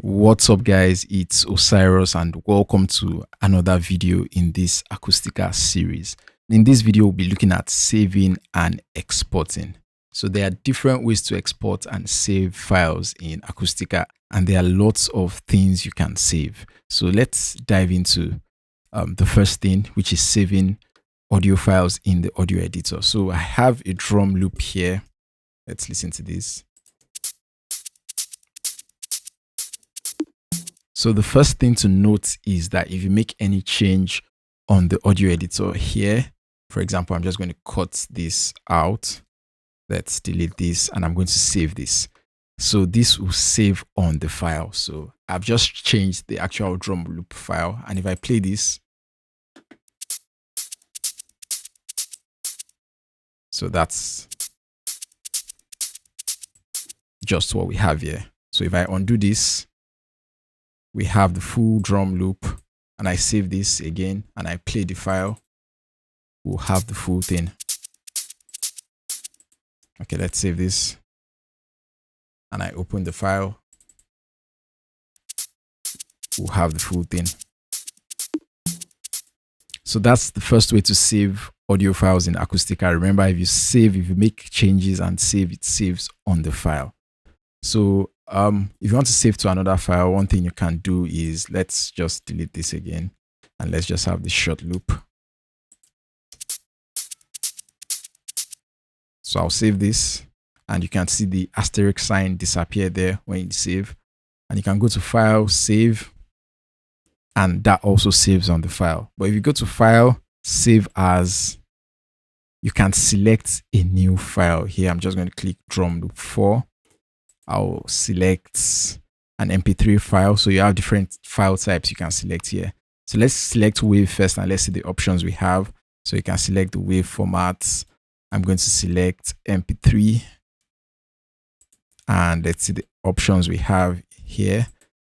What's up guys, it's Osiris and welcome to another video in this Acoustica series. In this video we'll be looking at saving and exporting. So there are different ways to export and save files in Acoustica, and there are lots of things you can save. So let's dive into the first thing, which is saving audio files in the audio editor. So I have a drum loop here. Let's listen to this. So the first thing to note is that if you make any change on the audio editor here, for example, I'm just going to cut this out. Let's delete this and I'm going to save this. So this will save on the file. So I've just changed the actual drum loop file. And if I play this, so that's just what we have here. So if I undo this, we have the full drum loop, and I save this again and I play the file, we'll have the full thing. Okay, let's save this and I open the file, we'll have the full thing. So that's the first way to save audio files in Acoustica. Remember, if you make changes and save, it saves on the file. So if you want to save to another file, one thing you can do is, let's just delete this again and let's just have the short loop. So I'll save this and you can see the asterisk sign disappear there when you save, and you can go to file, save, and that also saves on the file. But if you go to file, save as, you can select a new file here. I'm just going to click drum loop 4. I'll select an MP3 file. So you have different file types you can select here. So let's select wave first and let's see the options we have. So you can select the wave formats. I'm going to select MP3 and let's see the options we have here.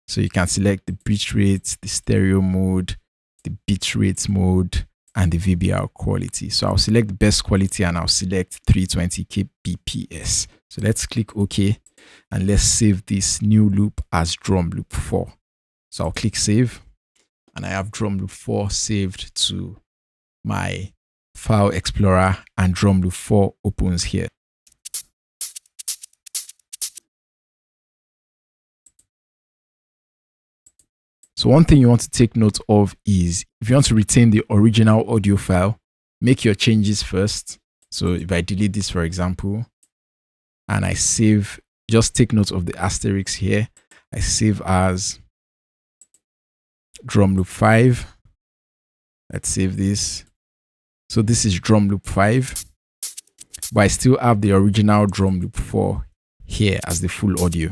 So you can select the bitrate, the stereo mode, the bitrate mode, and the VBR quality. So I'll select the best quality and I'll select 320 kbps. So let's click OK. And let's save this new loop as drum loop 4. So I'll click save and I have drum loop 4 saved to my file explorer, and drum loop 4 opens here. So one thing you want to take note of is, if you want to retain the original audio file, make your changes first. So if I delete this, for example, and I save, just take note of the asterisks here. I save as drum loop 5. Let's save this. So this is drum loop 5, but I still have the original drum loop 4 here as the full audio.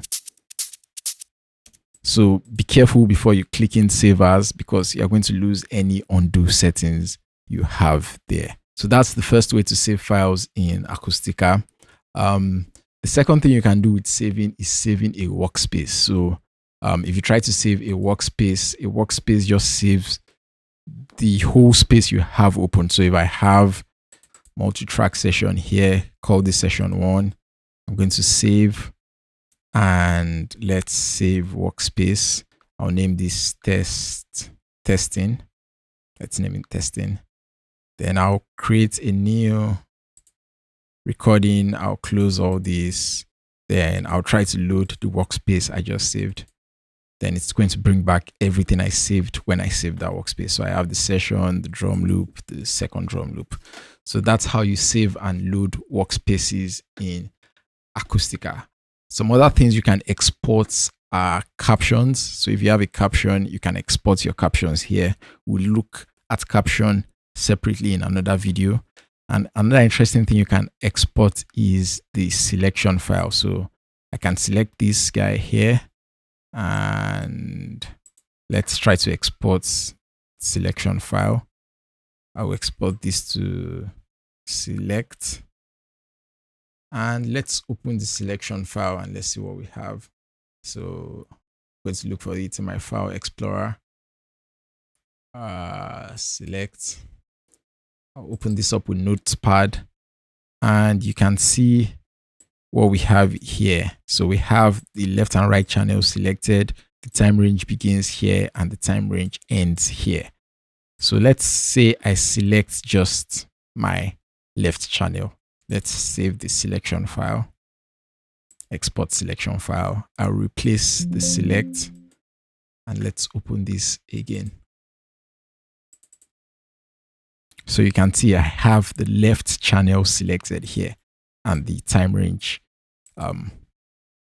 So be careful before you click in save as, because you're going to lose any undo settings you have there. So that's the first way to save files in Acoustica. The second thing you can do with saving is saving a workspace. So if you try to save a workspace just saves the whole space you have open. So if I have multi-track session here, call this session 1, I'm going to save and let's save workspace. I'll name this testing. Let's name it testing. Then I'll create a new recording. I'll close all this. Then I'll try to load the workspace I just saved. Then it's going to bring back everything I saved when I saved that workspace. So I have the session, the drum loop, the second drum loop. So that's how you save and load workspaces in Acoustica. Some other things you can export are captions. So if you have a caption, you can export your captions here. We'll look at caption separately in another video. And another interesting thing you can export is the selection file. So I can select this guy here and let's try to export selection file. I will export this to select, and let's open the selection file and let's see what we have. So I'm going to look for it in my file explorer. Select. I'll open this up with Notepad and you can see what we have here. So we have the left and right channel selected. the time range begins here and the time range ends here. So let's say I select just my left channel. Let's save the selection file, export selection file. I'll replace the select and let's open this again. So you can see I have the left channel selected here and the time range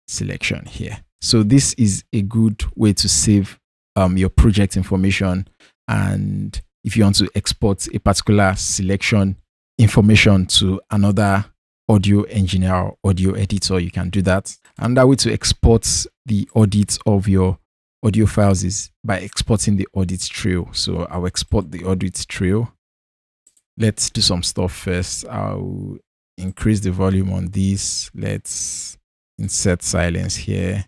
selection here. So this is a good way to save your project information. And if you want to export a particular selection information to another audio engineer or audio editor, you can do that. Another way to export the audit of your audio files is by exporting the audit trail. So I'll export the audit trail. Let's do some stuff first. I'll increase the volume on this. Let's insert silence here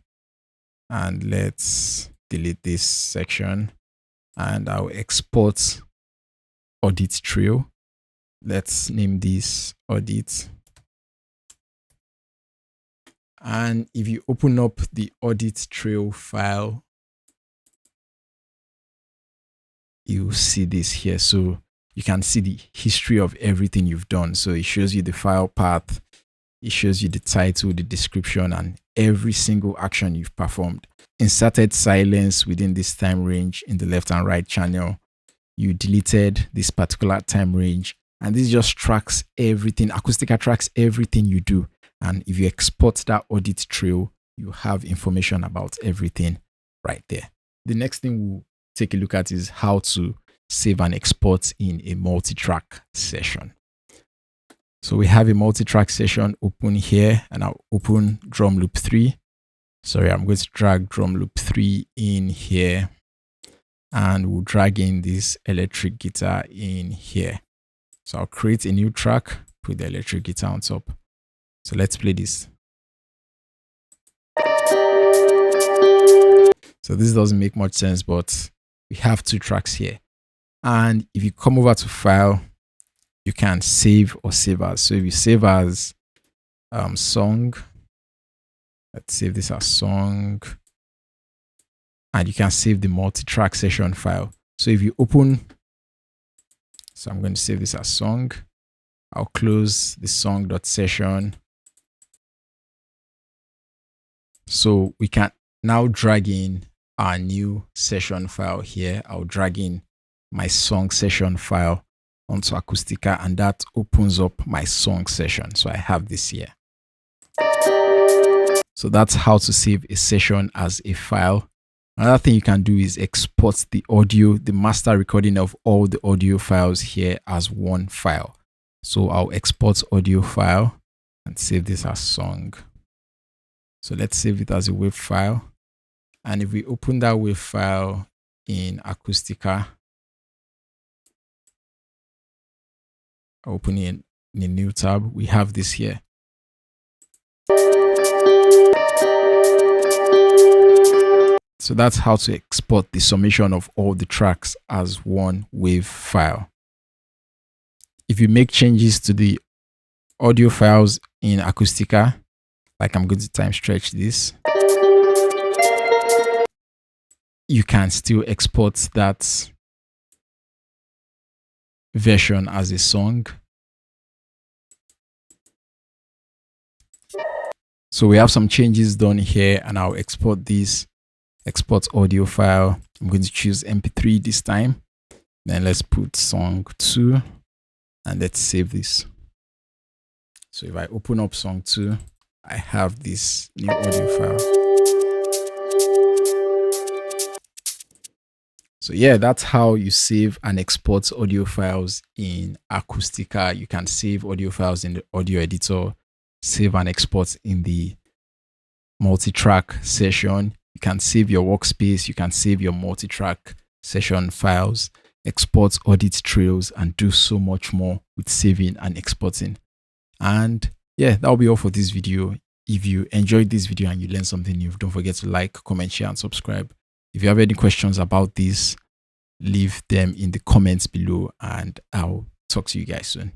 and let's delete this section, and I'll export audit trail. Let's name this audit. And if you open up the audit trail file, you see this here. So you can see the history of everything you've done. So it shows you the file path, it shows you the title, the description, and every single action you've performed. Inserted silence within this time range in the left and right channel. You deleted this particular time range, and this just tracks everything. Acoustica tracks everything you do. And if you export that audit trail, you have information about everything right there. The next thing we'll take a look at is how to save and export in a multi-track session. So we have a multi-track session open here, and I'll open drum loop 3. Sorry, I'm going to drag drum loop 3 in here, and we'll drag in this electric guitar in here. So I'll create a new track, put the electric guitar on top. So let's play this. So this doesn't make much sense, but we have 2 tracks here. And if you come over to file, you can save or save as. So if you save as song, let's save this as song, and you can save the multi-track session file. So if you open, so I'm going to save this as song. I'll close the song.session. So we can now drag in our new session file here. I'll drag in my song session file onto Acoustica, and that opens up my song session. So I have this here. So that's how to save a session as a file. Another thing you can do is export the audio, the master recording of all the audio files here as one file. So I'll export audio file and save this as song. So let's save it as a WAV file. And if we open that WAV file in Acoustica, open it in a new tab, we have this here. So that's how to export the summation of all the tracks as one WAV file. If you make changes to the audio files in Acoustica, like I'm going to time stretch this, you can still export that version as a song. So we have some changes done here, and I'll export this, export audio file. I'm going to choose MP3 this time. Then let's put song 2 and let's save this. So if I open up song 2, I have this new audio file. So yeah, that's how you save and export audio files in Acoustica. You can save audio files in the audio editor, save and export in the multi-track session. You can save your workspace, you can save your multi-track session files, export audit trails, and do so much more with saving and exporting. And yeah, that'll be all for this video. If you enjoyed this video and you learned something new, don't forget to like, comment, share, and subscribe. If you have any questions about this, leave them in the comments below, and I'll talk to you guys soon.